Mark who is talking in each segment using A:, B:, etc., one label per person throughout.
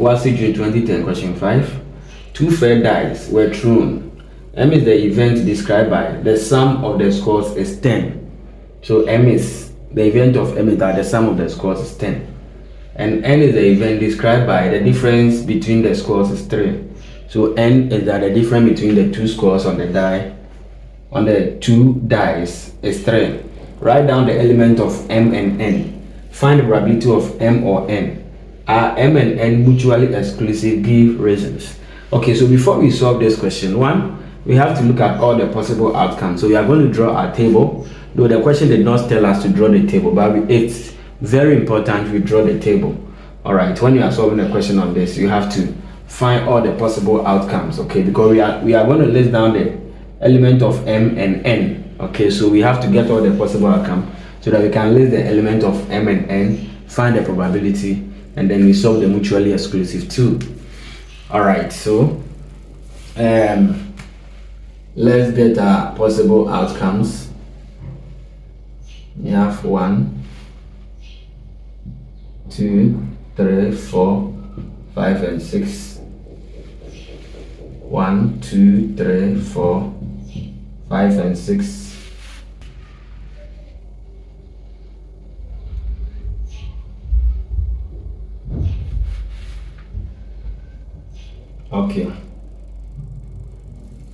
A: WASSCE June 2010 question 5. Two fair dice were thrown. M is the event described by the sum of the scores is 10. So M is the event of M is that the sum of the scores is 10. And N is the event described by the difference between the scores is 3. So N is that the difference between the two scores on the die, on the two dice is 3. Write down the element of M and N. Find the probability of M or N. Are M and N mutually exclusive? Give reasons. Okay, so before we solve this question, one, we have to look at all the possible outcomes. So we are going to draw our table, though the question did not tell us to draw the table, but it's very important we draw the table. All right, when you are solving a question on this, you have to find all the possible outcomes, okay, because we are going to list down the element of M and N. Okay, so we have to get all the possible outcomes so that we can list the element of M and N, find the probability, and then we solve the mutually exclusive too. All right, so let's get our possible outcomes. We have 1, 2, 3, 4, 5, and 6. 1, 2, 3, 4, 5, and 6. Okay,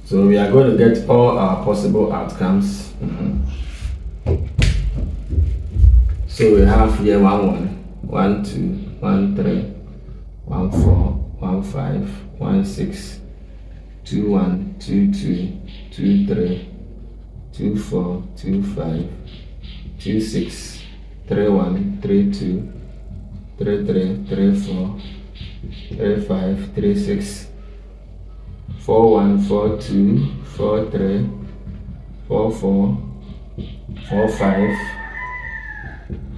A: so we are going to get all our possible outcomes. So we have here 1, 1, 1, 2, 1, 3, 1, 4, 1, 5, 1, 6, 2, 1, 2, 2, 2, 3, 2, 4, 2, 5, 2, 6, 3, 1, 3, 2, 3, 3, 3, 4, 3, 5, 3, 6, 4, 1, 4, 2, 4, 3, 4, 4, 4, 5,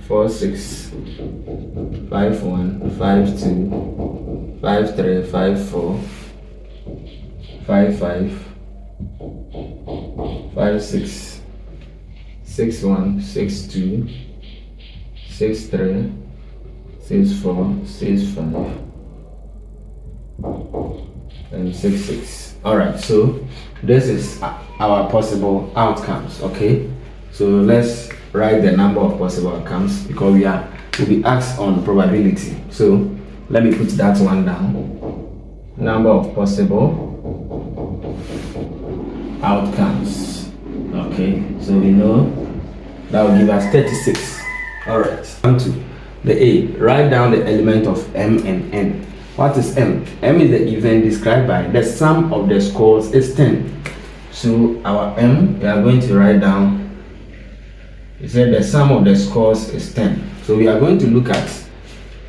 A: 4, 6, 5, 1, 5, 2, 5, 3, 5, 4, 5, 5, 5, 6, 6, 1, 6, 2, 6, 3, 6, 4, 6, 5, and 6, 6. All right, so this is our possible outcomes. Okay, so let's write the number of possible outcomes because we'll be asked on probability. So let me put that one down. Number of possible outcomes. Okay, so we know that will give us 36. All right, on to the A. Write down the element of M and N. What is M? M is the event described by the sum of the scores is 10. So our M, we are going to write down, it said the sum of the scores is 10. So we are going to look at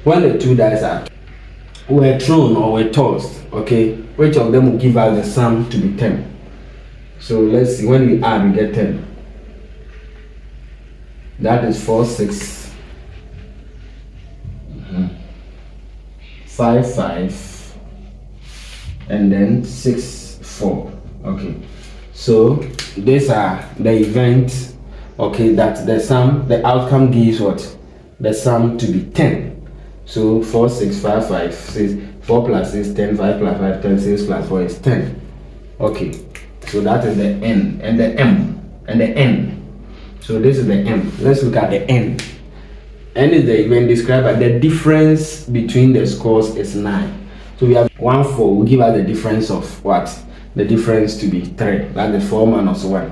A: when the two dice were thrown or were tossed, okay, which of them will give us the sum to be 10. So let's see, when we add, we get 10. That is 4, 6, 5, 5, and then 6, 4. Okay, so these are the events, okay, that the outcome gives what? The sum to be 10. So 4, 6, 5, 5, 6, 4 plus 6, 10, 5 plus 5, 10, 6 plus 4 is 10. Okay, so that is the N, and the M, and the N. So this is the M. Let's look at the N. N is the event described by the difference between the scores is 9. So we have 1, 4 will give us the difference of what? The difference to be 3. That's the 4 minus 1.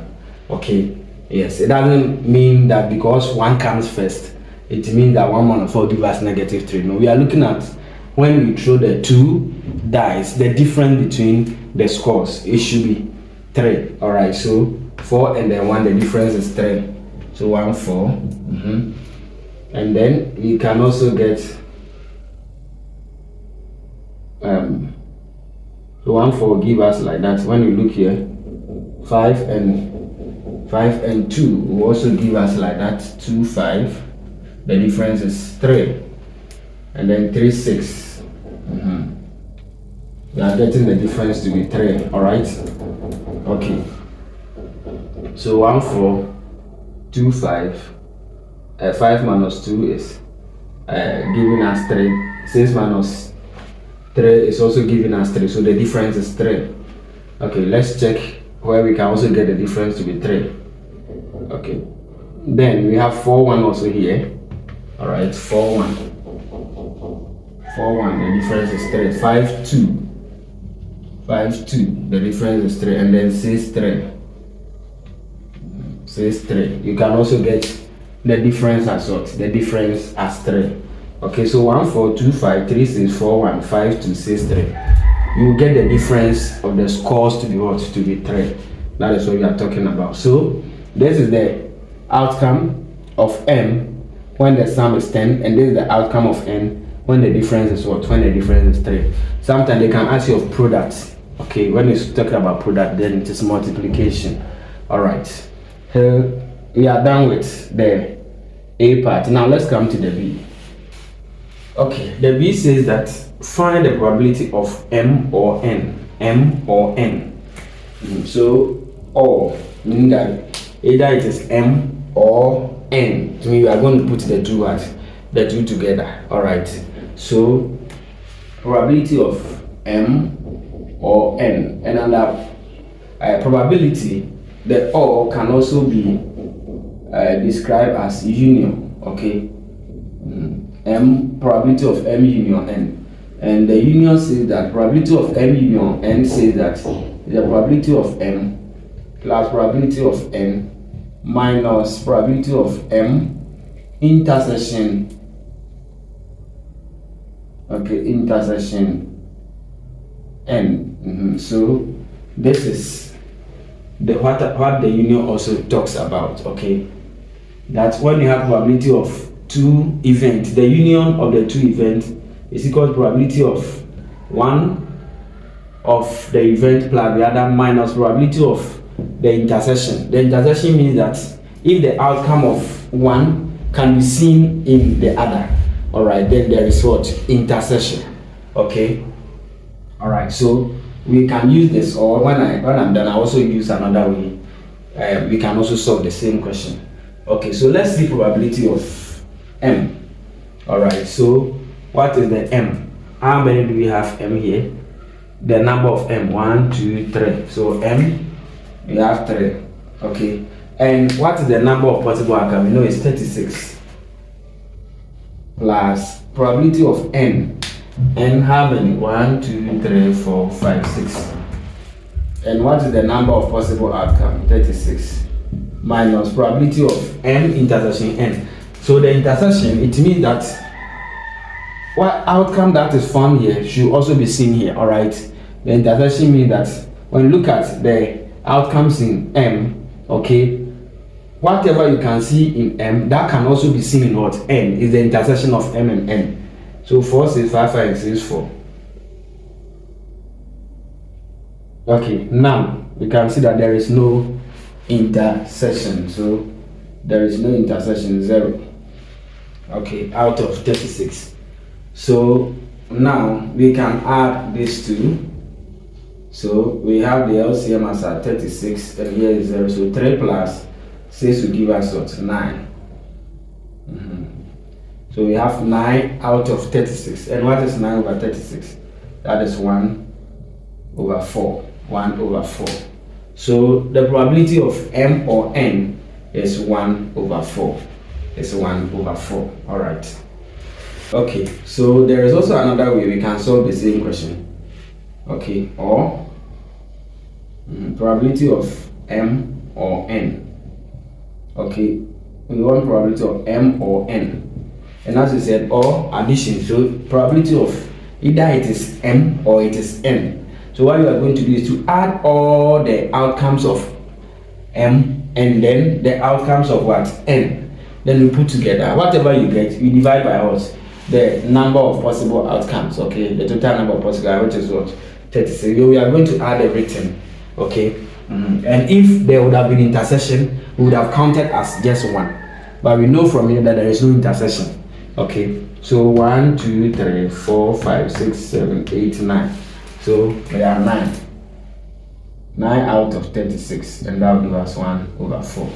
A: Okay, yes, it doesn't mean that because 1 comes first, it means that 1 minus 4 gives us negative 3. No, we are looking at when we throw the two dice, the difference between the scores, it should be 3. All right, so 4 and then 1, the difference is 3. So 1, 4. And then we can also get so 1, 4 give us like that. When we look here, 5 and 2 will also give us like that. 2, 5. The difference is 3. And then 3, 6. We are getting the difference to be 3. All right. Okay. So 1, 4, 2, 5. 5 minus 2 is giving us 3. 6 minus 3 is also giving us 3, so the difference is 3. Okay, let's check where we can also get the difference to be 3. Okay, then we have 4 1 also here. All right, 4 1, 4 1, the difference is 3. 5 2, 5 2, the difference is 3, and then 6 3, 6 3. You can also get the difference as what? The difference as 3. Okay, so 1 4 2 5 3 6 4 1 5 2 6 3. You get the difference of the scores to be what? To be 3. That is what we are talking about. So this is the outcome of m when the sum is 10, and this is the outcome of n when the difference is what? When the difference is 3. Sometimes they can ask you of products. Okay, when it's talking about product, then it is multiplication. All right, so we are done with the A part. Now let's come to the B. Okay, the B says that find the probability of m or n. M or n. So or meaning that either it is m or n. So we are going to put the two together. All right. So probability of m or n, and under probability, the or can also be described as union. Okay. M, probability of m union n, and the union says that probability of m union n says that the probability of m plus probability of n minus probability of m intersection, okay, intersection n. So this is the what the union also talks about. Okay, that's when you have probability of two events, the union of the two events is equal to probability of one of the event plus the other minus probability of the intersection. The intersection means that if the outcome of one can be seen in the other, all right, then there is what? Intersection. Okay, all right, so we can use this, or when I'm done, I also use another way. We can also solve the same question. Okay, so let's see probability of m. All right, so what is the m? How many do we have m here? The number of m, 1 2 3. So m, we have 3. Okay, and what is the number of possible outcomes? We know it's 36 plus probability of n. And how many? 1 2 3 4 5 6. And what is the number of possible outcomes? 36 minus probability of m intersection n. So the intersection, it means that what outcome that is found here should also be seen here. All right, the intersection means that when you look at the outcomes in m, okay, whatever you can see in m, that can also be seen in what? N is the intersection of m and n. So 4 6 5 5 6 4. Okay, now we can see that there is no intersection. So there is no intersection, 0. Okay, out of 36. So now we can add these two. So we have the LCM as at 36, and here is 0. So 3 plus 6 will give us what? 9. So we have 9 out of 36. And what is 9 over 36? That is 1 over 4. 1 over 4. So the probability of m or n is 1 over 4. It's 1 over 4. All right. Okay, so there is also another way we can solve the same question. Okay, or probability of m or n. Okay, we want probability of m or n. And as we said, or addition. So probability of either it is m or it is n. So what you are going to do is to add all the outcomes of m and then the outcomes of what? N. Then we put together. Whatever you get, we divide by what? The number of possible outcomes. Okay, the total number of possible, which is what? 36. So we are going to add everything. Okay, and if there would have been intersection, we would have counted as just 1. But we know from here that there is no intersection. Okay, so 1 2 3 4 5 6 7 8 9. So there are 9 out of 36, and that will give us 1 over 4.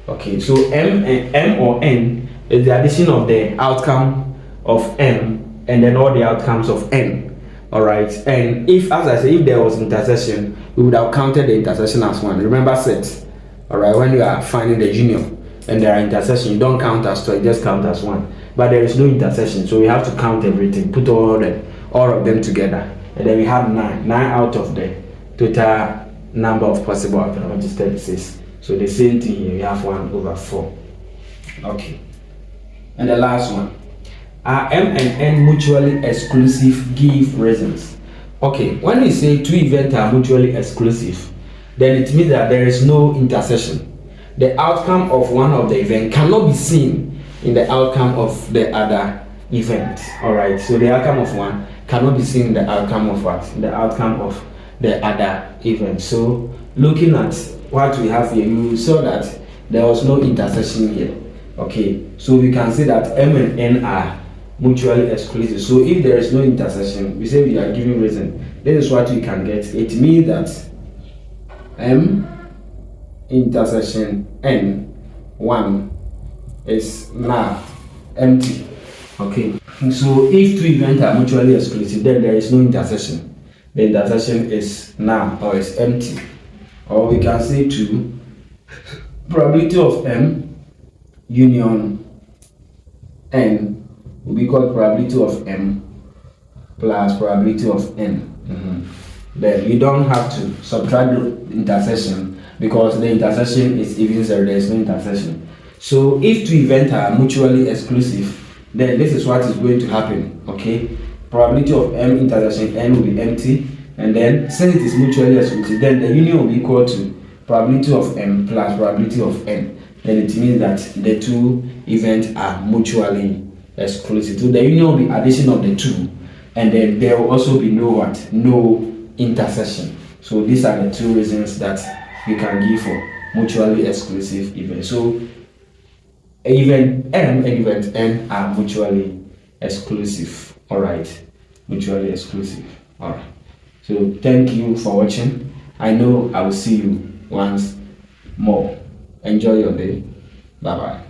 A: Okay, so m or n is the addition of the outcome of m and then all the outcomes of n. All right, and if, as I say, if there was intersection, we would have counted the intersection as one. Remember sets. All right, when you are finding the union and there are intersections, you don't count as two, you just count as one. But there is no intersection, so we have to count everything, put all of them together, and then we have 9 out of the total number of possible outcomes, which is 36. So the same thing here, we have 1/4. Okay, and the last one, are M and N mutually exclusive? Give reasons. Okay, when we say two events are mutually exclusive, then it means that there is no intersection. The outcome of one of the event cannot be seen in the outcome of the other event. All right, so the outcome of one cannot be seen in the outcome of what? The outcome of the other event. So looking at what we have here, you saw that there was no intersection here. Okay, so we can say that M and N are mutually exclusive. So if there is no intersection, we say we are giving reason. This is what we can get. It means that M intersection N1 is now empty. Okay, so if two events are mutually exclusive, then there is no intersection. The intersection is null or is empty. Or we can say 2, probability of M union N will be called probability of M plus probability of N. Then you don't have to subtract the intersection because the intersection is even zero, there is no intersection. So if two events are mutually exclusive, then this is what is going to happen. Okay, probability of M intersection N will be empty, and then since it is mutually exclusive, then the union will be equal to probability of M plus probability of N. Then it means that the two events are mutually exclusive. So the union will be addition of the two, and then there will also be no intersection. So these are the two reasons that you can give for mutually exclusive events. So event M and event N are mutually exclusive. All right, mutually exclusive. All right, so thank you for watching. I know I will see you once more. Enjoy your day. Bye bye.